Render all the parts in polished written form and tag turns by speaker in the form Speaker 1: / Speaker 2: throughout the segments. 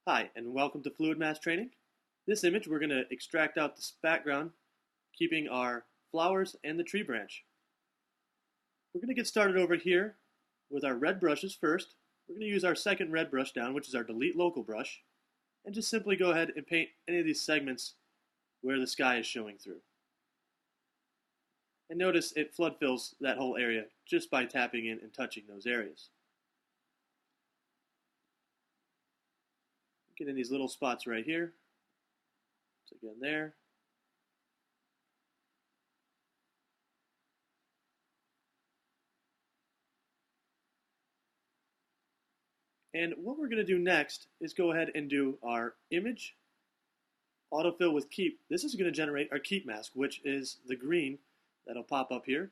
Speaker 1: Hi, and welcome to Fluid Mass Training. This image, we're going to extract out this background, keeping our flowers and the tree branch. We're going to get started over here with our red brushes first. We're going to use our second red brush down, which is our Delete Local brush, and just simply go ahead and paint any of these segments where the sky is showing through. And notice it flood fills that whole area just by tapping in and touching those areas. Get in these little spots right here. So again there. And what we're going to do next is go ahead and do our image autofill with keep. This is going to generate our keep mask, which is the green that'll pop up here.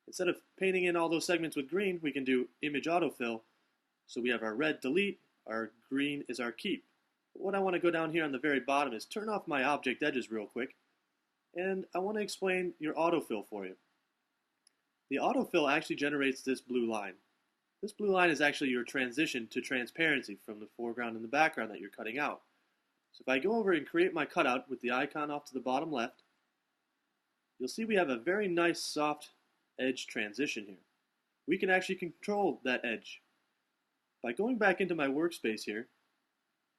Speaker 1: Instead of painting in all those segments with green, we can do image autofill. So we have our red delete, our green is our keep. What I want to go down here on the very bottom is turn off my object edges real quick, and I want to explain your autofill for you. The autofill actually generates this blue line. This blue line is actually your transition to transparency from the foreground and the background that you're cutting out. So if I go over and create my cutout with the icon off to the bottom left, you'll see we have a very nice soft edge transition here. We can actually control that edge by going back into my workspace here.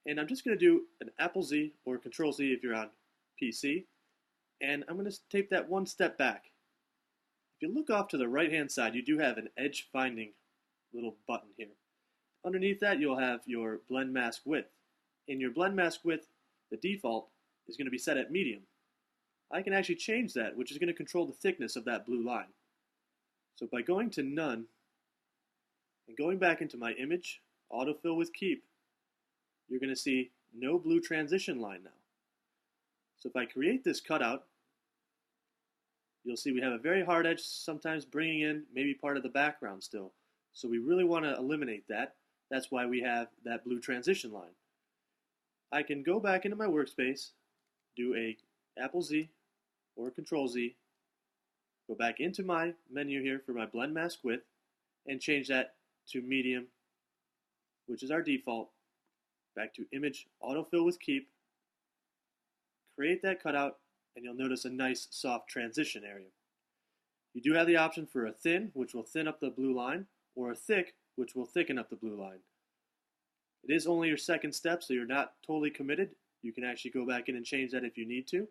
Speaker 1: And I'm just going to do an Apple Z or Control Z if you're on PC. And I'm going to take that one step back. If you look off to the right hand side, you do have an edge finding little button here. Underneath that, you'll have your blend mask width. In your blend mask width, the default is going to be set at medium. I can actually change that, which is going to control the thickness of that blue line. So by going to none and going back into my image, autofill with keep, you're going to see no blue transition line now. So if I create this cutout, you'll see we have a very hard edge, sometimes bringing in maybe part of the background still. So we really want to eliminate that. That's why we have that blue transition line. I can go back into my workspace, do a Apple Z or Control Z, go back into my menu here for my blend mask width, and change that to medium, which is our default. Back to image autofill with keep, create that cutout, and you'll notice a nice soft transition area. You do have the option for a thin, which will thin up the blue line, or a thick, which will thicken up the blue line. It is only your second step, so you're not totally committed. You can actually go back in and change that if you need to.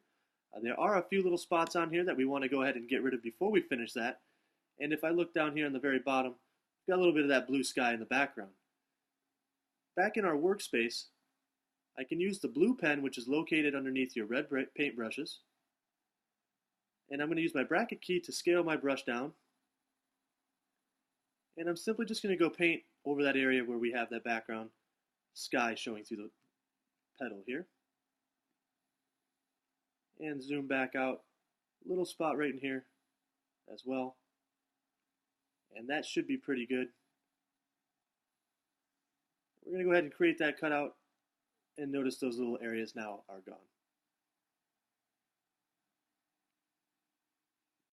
Speaker 1: There are a few little spots on here that we want to go ahead and get rid of before we finish that. And if I look down here on the very bottom, we've got a little bit of that blue sky in the background. Back in our workspace, I can use the blue pen, which is located underneath your red paint brushes. And I'm going to use my bracket key to scale my brush down. And I'm simply just going to go paint over that area where we have that background sky showing through the petal here. And zoom back out, a little spot right in here as well. And that should be pretty good. We're going to go ahead and create that cutout, and notice those little areas now are gone.